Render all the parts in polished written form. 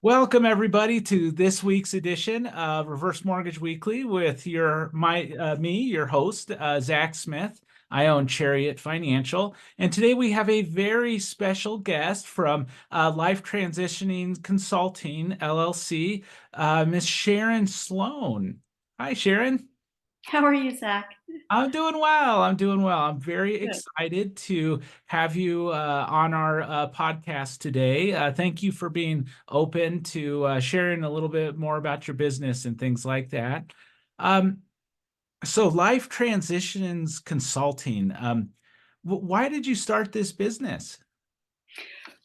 Welcome everybody to this week's edition of Reverse Mortgage Weekly with your host, Zach Smith. I own Chariot Financial, and today we have a very special guest from Life Transitioning Consulting LLC, Miss Sharon Sloane. Hi, Sharon. How are you, Zach? I'm doing well. I'm doing well. I'm very Good. excited to have you on our podcast today. Thank you for being open to sharing a little bit more about your business and things like that. Um, so, Life Transitions Consulting. Why did you start this business?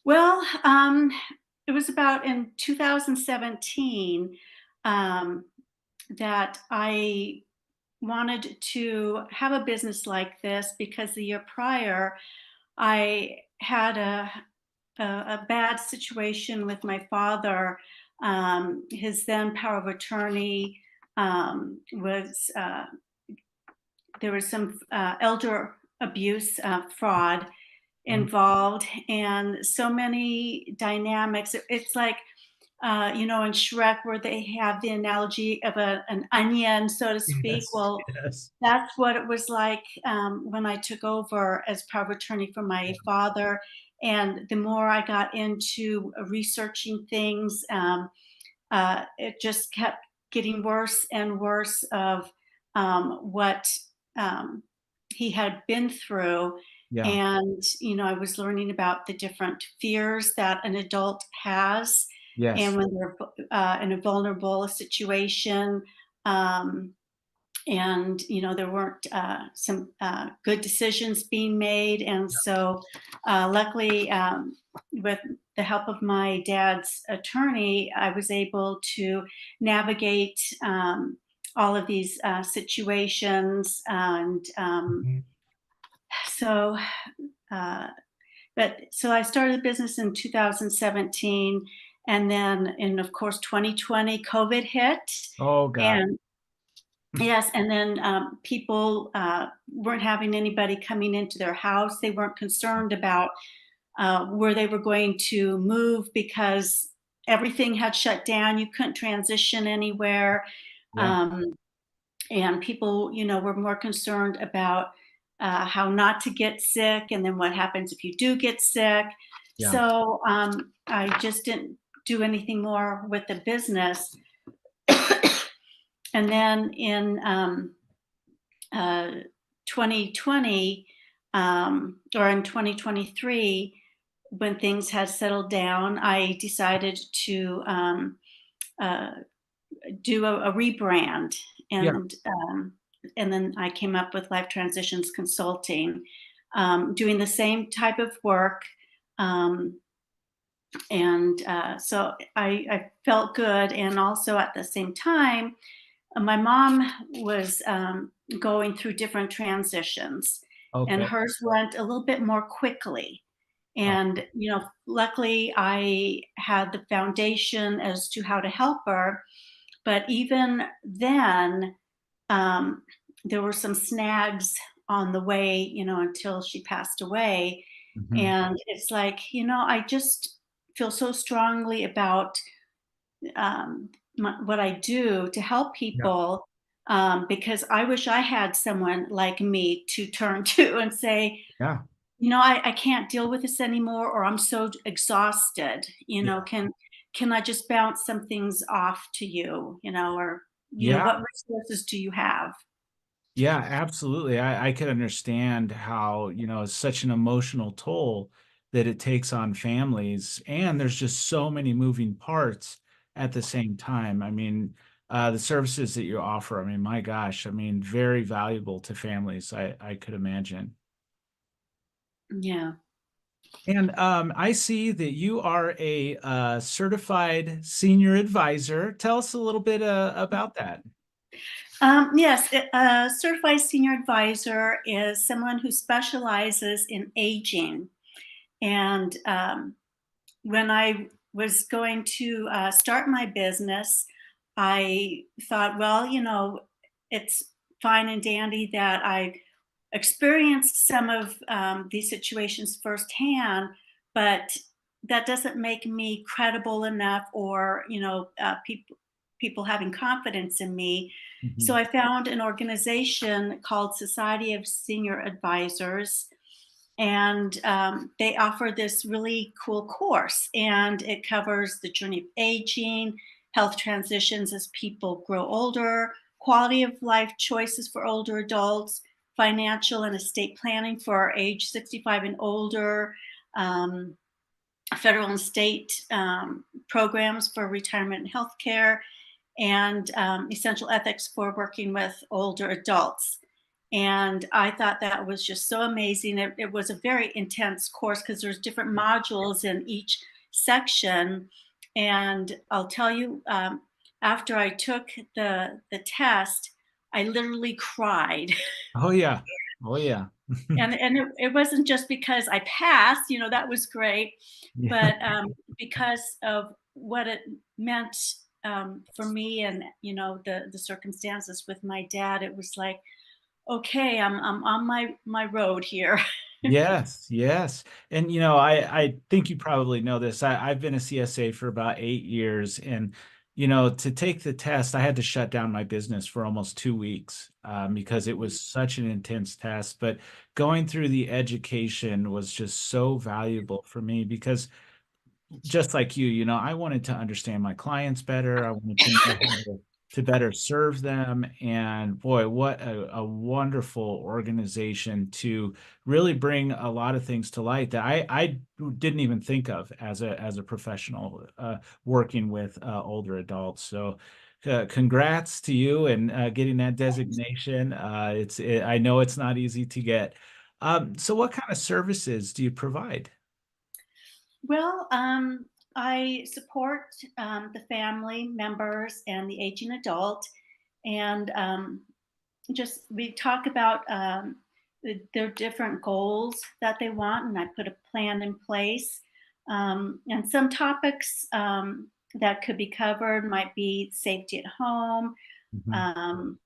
Well, it was about in 2017 um, that I wanted to have a business like this because the year prior I had a bad situation with my father. His then power of attorney was there was some elder abuse fraud Mm. involved and so many dynamics. It's like, in Shrek where they have the analogy of an onion, so to speak. Yes, Well, yes. that's what it was like when I took over as power of attorney for my father. And the more I got into researching things, it just kept getting worse and worse of what um, he had been through. Yeah. And, I was learning about the different fears that an adult has. And Yes. when they're in a vulnerable situation, um, and there weren't some good decisions being made, and so luckily, with the help of my dad's attorney, I was able to navigate all of these situations. And Mhm. so uh, but so I started the business in 2017, and then in, of course, 2020 COVID hit. Oh God. And yes, and then people weren't having anybody coming into their house. They weren't concerned about where they were going to move because everything had shut down. You couldn't transition anywhere. Yeah. Um, and people, were more concerned about how not to get sick and then what happens if you do get sick. Yeah. So I just didn't do anything more with the business. And then in uh, 2020 or in 2023, when things had settled down, I decided to uh, do a rebrand, Yeah. and then I came up with Life Transitions Consulting, doing the same type of work. Um, and so I felt good, and also at the same time, my mom was going through different transitions, and Okay. hers went a little bit more quickly. Oh, And, luckily I had the foundation as to how to help her. But even then, um, there were some snags on the way, until she passed away. mhm. And it's like, I just feel so strongly about what I do to help Yeah. people, because I wish I had someone like me to turn to and say, Yeah. I can't deal with this anymore, or I'm so exhausted. Yeah. Can I just bounce some things off to you, or Yeah. what resources do you have? Yeah, absolutely. I could understand how, it's such an emotional toll that it takes on families. And there's just so many moving parts at the same time. I mean, the services that you offer, I mean, my gosh, I mean, very valuable to families, I could imagine. Yeah. And I see that you are a certified senior advisor. Tell us a little bit about that. Yes, a certified senior advisor is someone who specializes in aging. And when I was going to start my business, I thought, well, it's fine and dandy that I experienced some of these situations firsthand, but that doesn't make me credible enough, or people having confidence in me. So Mhm. I found an organization called Society of Senior Advisors, and they offer this really cool course, and it covers the journey of aging, health transitions as people grow older, quality of life choices for older adults, financial and estate planning for age 65 and older, um, federal and state programs for retirement and healthcare, and essential ethics for working with older adults. And I thought that was just so amazing. It was a very intense course because there's different modules in each section. And I'll tell you, after I took the test, I literally cried. Oh yeah. Oh yeah. And it wasn't just because I passed, that was great, Yeah. but because of what it meant for me, and the circumstances with my dad. It was like, okay, I'm on my road here. Yes, yes. And I think you probably know this. I've been a CSA for about 8 years, and to take the test, I had to shut down my business for almost 2 weeks because it was such an intense test. But going through the education was just so valuable for me because just like I wanted to understand my clients better. I wanted to know how to better serve them. And boy, what a wonderful organization to really bring a lot of things to light that I didn't even think of as a professional working with older adults. So congrats to you and getting that designation. I know it's not easy to get. So what kind of services do you provide? Well, I support the family members and the aging adult, and just we talk about their different goals that they want, and I put a plan in place. And some topics that could be covered might be safety at home. Mhm. Um,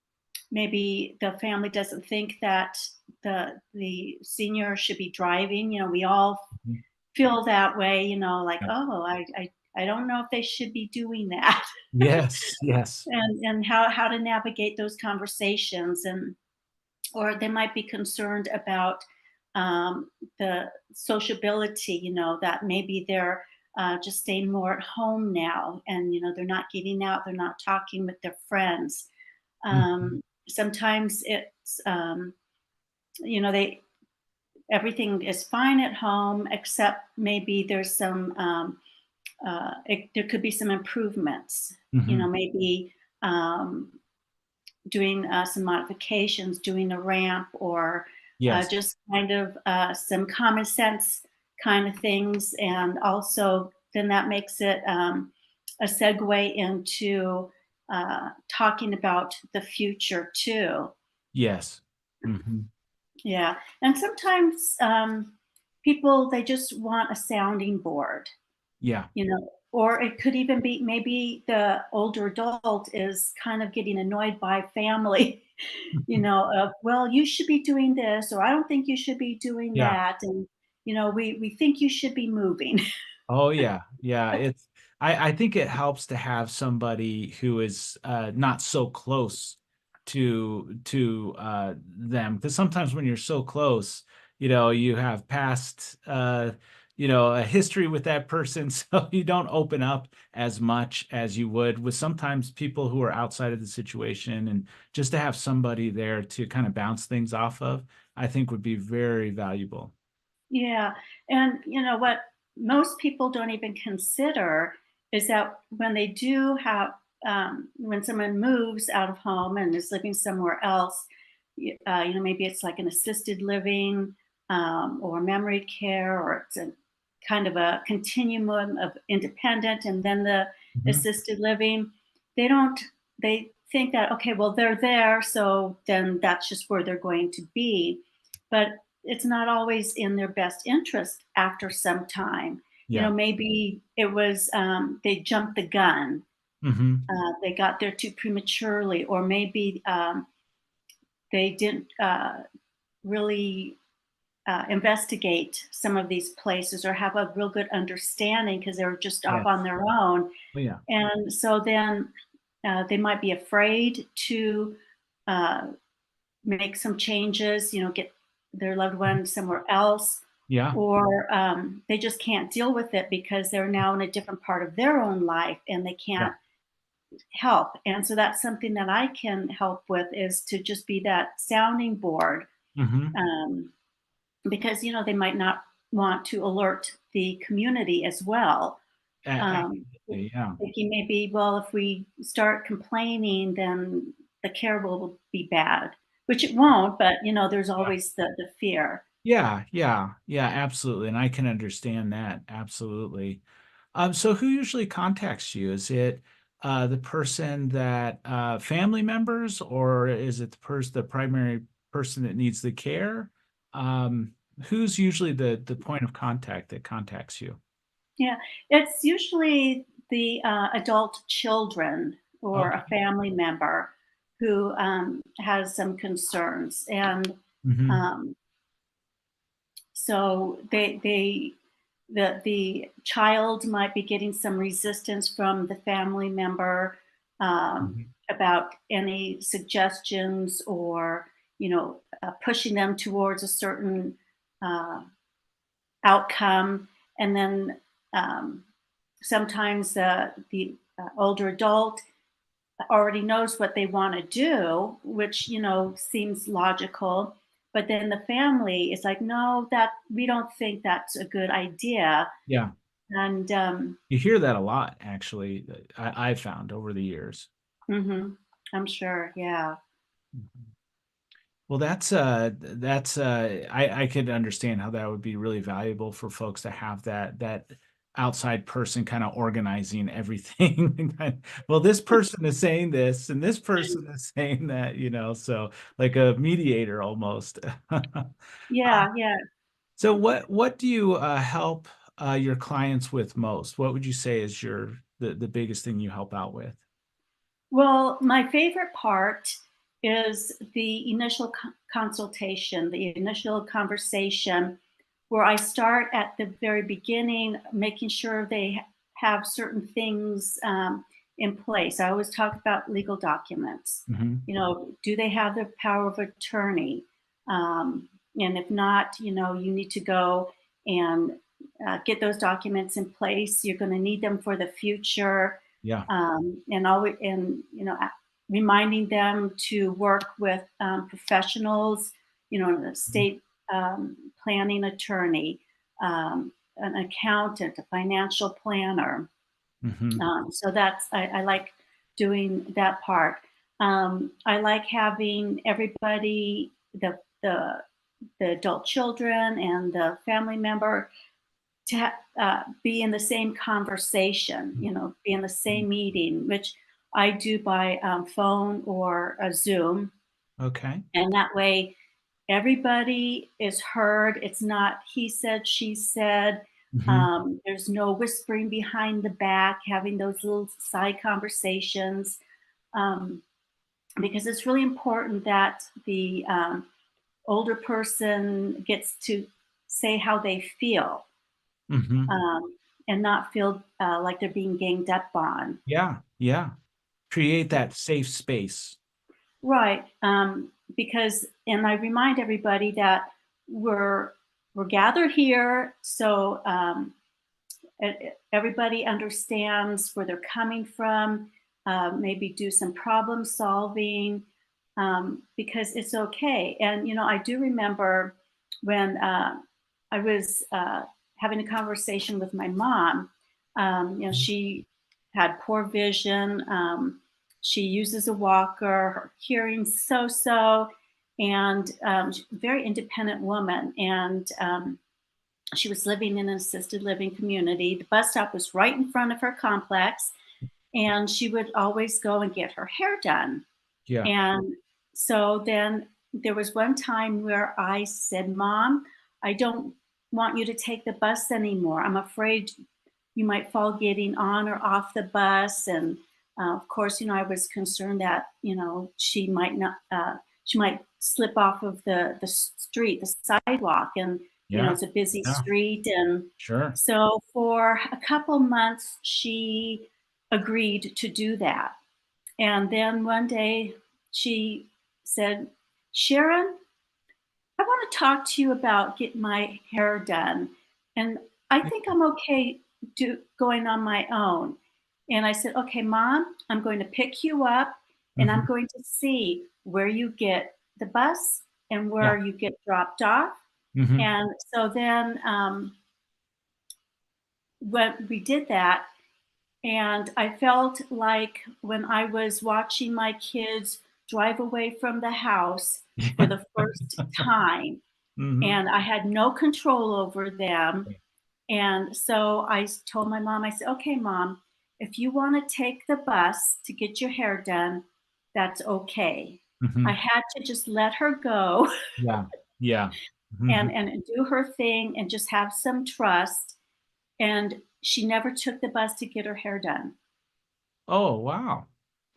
Maybe the family doesn't think that the senior should be driving. We all Mhm. feel that way. Like, Yeah. oh, I don't know if they should be doing that. Yes, yes. And how to navigate those conversations, and or they might be concerned about the sociability, that maybe they're just staying more at home now, and they're not getting out, they're not talking with their friends. Mhm. Sometimes it's they everything is fine at home, except maybe there's some there could be some improvements, Mhm. maybe um, doing some modifications, doing a ramp, or Yes, just kind of some common sense kind of things. And also, then that makes it a segue into talking about the future too. yes. Mhm. Yeah. And sometimes people, they just want a sounding board, Yeah. or it could even be maybe the older adult is kind of getting annoyed by family, of, well, you should be doing this, or I don't think you should be doing Yeah. that. And, we think you should be moving. Oh yeah. Yeah. I think it helps to have somebody who is not so close to them. Because sometimes when you're so close, you have past a history with that person, so you don't open up as much as you would with sometimes people who are outside of the situation. And just to have somebody there to kind of bounce things off of, I think would be very valuable. Yeah. And what most people don't even consider is that when they do have, when someone moves out of home and is living somewhere else, maybe it's like an assisted living, or memory care, or it's a kind of a continuum of independent and then the Mhm. assisted living. They don't, they think that, okay, well, they're there, so then that's just where they're going to be. But it's not always in their best interest after some time. Yeah. Maybe it was they jumped the gun, Hmm. they got there too prematurely, or maybe they didn't really. investigate some of these places or have a real good understanding because they're just off on Yes. their own. Oh, yeah. And so then they might be afraid to uh, make some changes, get their loved Mhm. one somewhere else, Yeah. or they just can't deal with it because they're now in a different part of their own life and they Yeah. can't help. And so that's something that I can help with is to just be that sounding board, Hmm. um, because they might not want to alert the community as well. Um, Absolutely. Yeah. Thinking maybe, well, if we start complaining, then the care will be bad, which it won't, but there's Yeah. always the fear. Yeah. Yeah. Yeah. Absolutely. And I can understand that. Absolutely. So who usually contacts you? Is it the person that family members, or is it the primary person that needs the care? Who's usually the point of contact that contacts you? Yeah, it's usually the adult children or a Okay. family member who has some concerns, and Hmm. um, so the child might be getting some resistance from the family member Hmm. about any suggestions or pushing them towards a certain uh, outcome, and then um, sometimes the older adult already knows what they want to do, which seems logical. But then the family is like, no, that we don't think that's a good idea. Yeah. And You hear that a lot, actually. I've found over the years. mhm, I'm sure, yeah, Mhm. Well, I could understand how that would be really valuable for folks to have that outside person kind of organizing everything. Well, this person is saying this and this person is saying that, so like a mediator almost. yeah, yeah. So what do you help your clients with most? What would you say is the biggest thing you help out with? Well, my favorite part is the initial consultation, the initial conversation, where I start at the very beginning, making sure they have certain things in place. I always talk about legal documents. Hmm. Do they have the power of attorney? And if not, you need to go and get those documents in place. You're going to need them for the future, Yeah. and always, and reminding them to work with professionals, an Mhm. estate planning attorney, an accountant, a financial planner. Hmm. So I like doing that part. I like having everybody, the adult children and the family member, to be in the same conversation, be in the same meeting, which I do by phone or a Zoom. Okay. And that way, everybody is heard. It's not he said, she said. Hmm. There's no whispering behind the back, having those little side conversations, um, because it's really important that the older person gets to say how they feel, Hmm. um, and not feel like they're being ganged up on. Yeah, yeah. Create that safe space. Right. Because, and I remind everybody that we're we're gathered here, so everybody understands where they're coming from. Maybe do some problem solving, because it's okay. And I do remember when I was having a conversation with my mom. Mhm. She had poor vision. She uses a walker. Her hearing's so, and she's a very independent woman. And she was living in an assisted living community. The bus stop was right in front of her complex, and she would always go and get her hair done. Yeah. And so then there was one time where I said, Mom, I don't want you to take the bus anymore. I'm afraid you might fall getting on or off the bus. And of course, I was concerned that, she might not, she might slip off of the street, the sidewalk, and Yeah. it's a busy Yeah. street. And Sure. so for a couple months, she agreed to do that. And then one day she said, Sharon, I want to talk to you about getting my hair done. And I think I'm okay going on my own. And I said, okay, Mom, I'm going to pick you up and I'm Mhm. going to see where you get the bus and Yeah. where you get dropped off. Mhm. And so then when we did that, and I felt like when I was watching my kids drive away from the house for the first time, Mhm. and I had no control over them. And so I told my mom, I said, okay, Mom, if you want to take the bus to get your hair done, that's okay. I Mhm. had to just let her go Yeah. Yeah. Mhm. and do her thing and just have some trust. And she never took the bus to get her hair done. Oh, wow.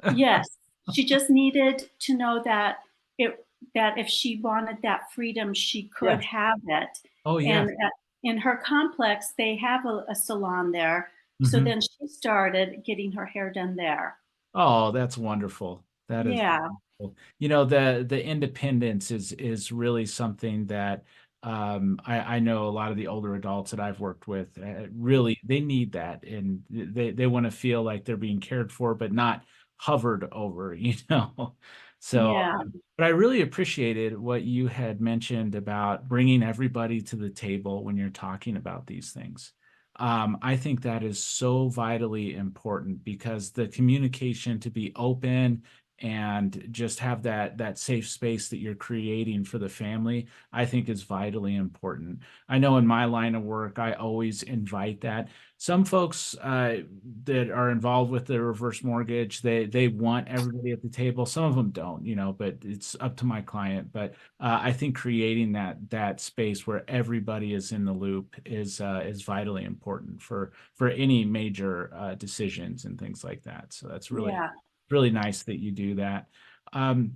Yes, she just needed to know that it that if she wanted that freedom, she could Yes. have it. Oh, yes. And in her complex, they have a salon there. So Mhm. then she started getting her hair done there. Oh, that's wonderful. That is Yeah, wonderful. The independence is really something that I know a lot of the older adults that I've worked with really they need that, and they want to feel like they're being cared for, but not hovered over, you know. So, yeah, but I really appreciated what you had mentioned about bringing everybody to the table when you're talking about these things. I think that is so vitally important because the communication to be open and just have that safe space that you're creating for the family, I think is vitally important. I know in my line of work, I always invite that. Some folks that are involved with the reverse mortgage, they want everybody at the table. Some of them don't, but it's up to my client. But I think creating that space where everybody is in the loop is vitally important for any major decisions and things like that. So that's yeah. really nice that you do that. Um,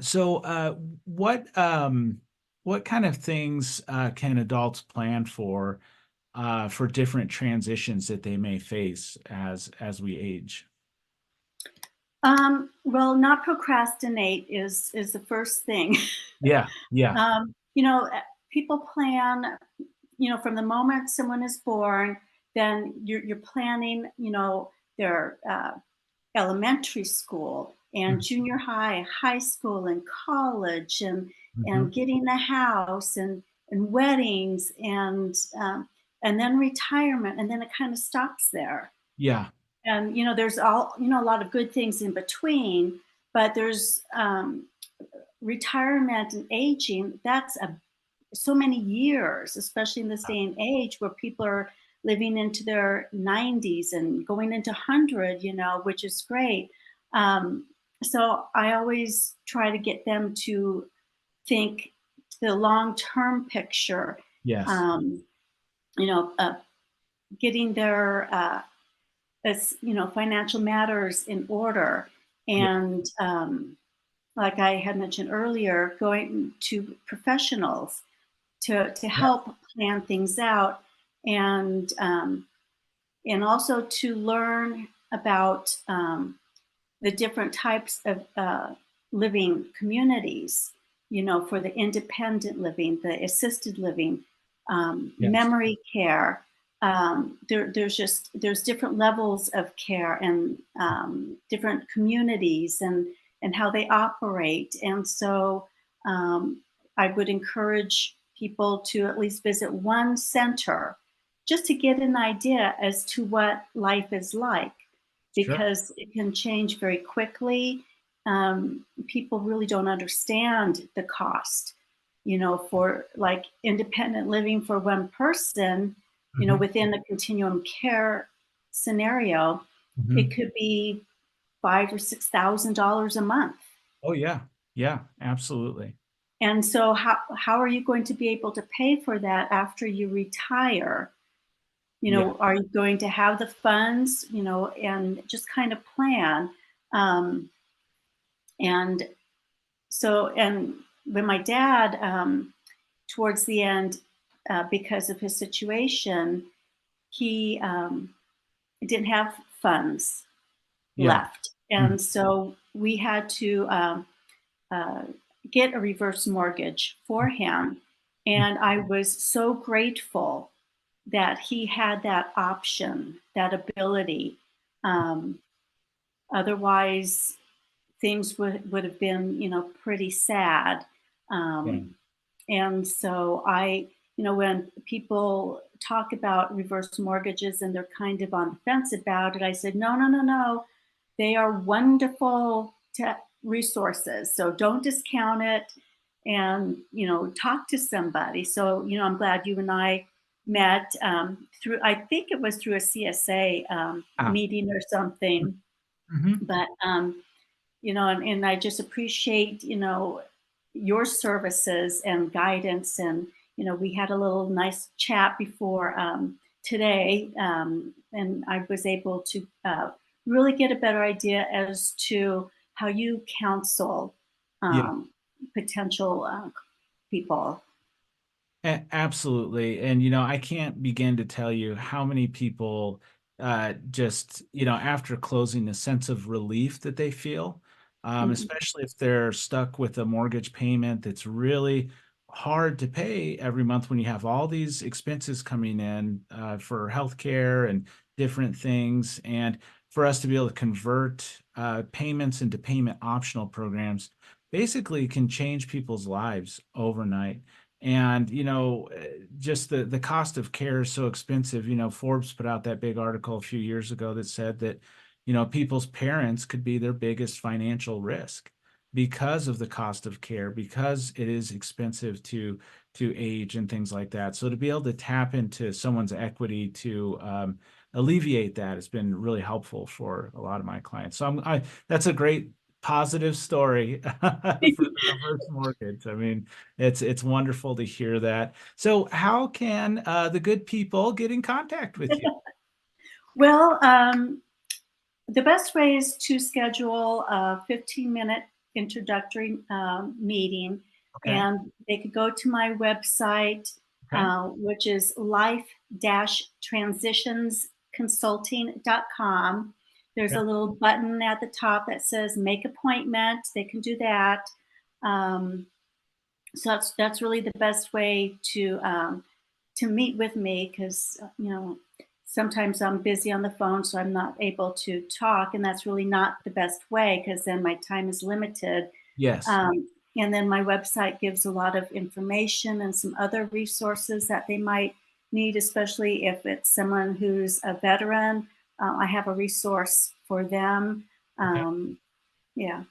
so what kind of things can adults plan for different transitions that they may face as we age? Well, not procrastinate is the first thing. Yeah, yeah, um, you know, uh, People plan, from the moment someone is born, then you're planning, their elementary school and mhm, junior high, high school and college, mhm, and getting a house and weddings and then retirement, and then it kind of stops there. yeah, And there's a lot of good things in between, but there's retirement and aging. That's so many years, especially in this day and age where people are living into their 90s and going into 100, which is great. Um, so I always try to get them to think the long term picture, yes, um, you know, uh, getting their financial matters in order. yeah, And like I had mentioned earlier, going to professionals to yes, help plan things out, and and also to learn about the different types of living communities. For the independent living, the assisted living, yes, memory care. There's different levels of care and different communities and how they operate. And so I would encourage people to at least visit one center just to get an idea as to what life is like, sure, because it can change very quickly. People really don't understand the cost, for like independent living for one person, mhm, within the continuum care scenario, it mhm. could be $5,000 or $6,000 a month. Oh yeah, yeah, absolutely. And so how are you going to be able to pay for that after you retire? Yeah, Are you going to have the funds, and just kind of plan? Um, and so, and when my dad, towards the end, because of his situation, he didn't have funds Yeah. left. Mhm. And so we had to uh, get a reverse mortgage for him. And I was so grateful that he had that option, that ability. Um, Otherwise, things would have been, pretty sad. Yeah. And so when people talk about reverse mortgages and they're kind of on the fence about it, I said, no, no, no, no. They are wonderful resources. So don't discount it and, talk to somebody. So, I'm glad you and I met through, I think it was through a CSA Ah. meeting or something. Mhm. But and I just appreciate, your services and guidance. And, we had a little nice chat before today. And I was able to really get a better idea as to how you counsel Yeah. um, potential people. Absolutely. And, I can't begin to tell you how many people just, after closing, the sense of relief that they feel, Mhm. especially if they're stuck with a mortgage payment that's really hard to pay every month when you have all these expenses coming in for healthcare and different things. And for us to be able to convert payments into payment optional programs basically can change people's lives overnight. And just the cost of care is so expensive. Forbes put out that big article a few years ago that said that people's parents could be their biggest financial risk because of the cost of care, because it is expensive to age and things like that. So to be able to tap into someone's equity to alleviate that has been really helpful for a lot of my clients. So that's a great positive story for the reverse mortgage. I mean, it's wonderful to hear that. So how can the good people get in contact with you? Well, the best way is to schedule a 15-minute introductory meeting, Okay. and they could go to my website, Okay. which is life-transitionsconsulting.com. There's Okay. a little button at the top that says "Make Appointment." They can do that. Um, so that's really the best way to meet with me, because sometimes I'm busy on the phone, so I'm not able to talk, and that's really not the best way because then my time is limited. Yes. And then my website gives a lot of information and some other resources that they might need, especially if it's someone who's a veteran. I have a resource for them. Okay. Yeah.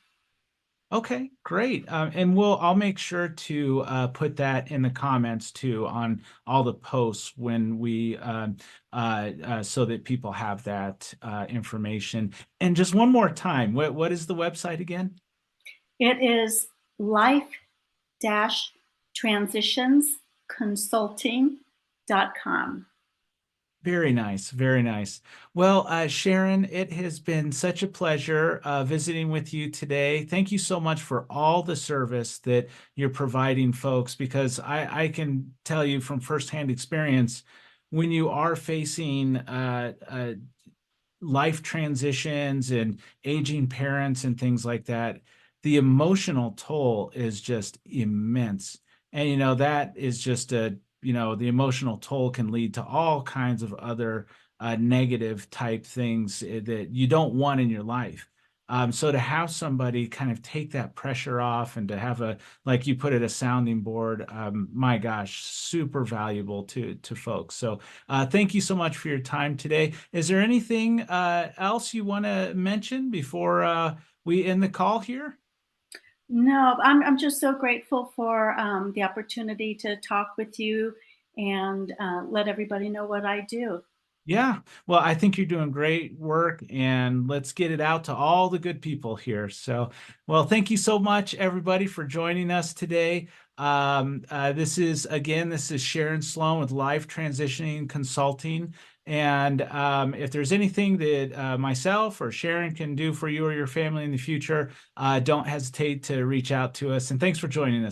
Okay, great. And I'll make sure to put that in the comments too on all the posts when we so that people have that information. And just one more time, what is the website again? It is life-transitionsconsulting.com. Very nice, very nice. Well, Sharon, it has been such a pleasure visiting with you today. Thank you so much for all the service that you're providing folks, because I can tell you from firsthand experience, when you are facing life transitions and aging parents and things like that, the emotional toll is just immense. And, that is just the emotional toll can lead to all kinds of other negative type things that you don't want in your life. So to have somebody kind of take that pressure off and to have like you put it, a sounding board, my gosh, super valuable to folks. So thank you so much for your time today. Is there anything else you want to mention before we end the call here? No, I'm just so grateful for the opportunity to talk with you and let everybody know what I do. Yeah, well, I think you're doing great work, and let's get it out to all the good people here. So, well, thank you so much, everybody, for joining us today. This is Sharon Sloane with Life Transitioning Consulting And if there's anything that myself or Sharon can do for you or your family in the future, don't hesitate to reach out to us. And thanks for joining us.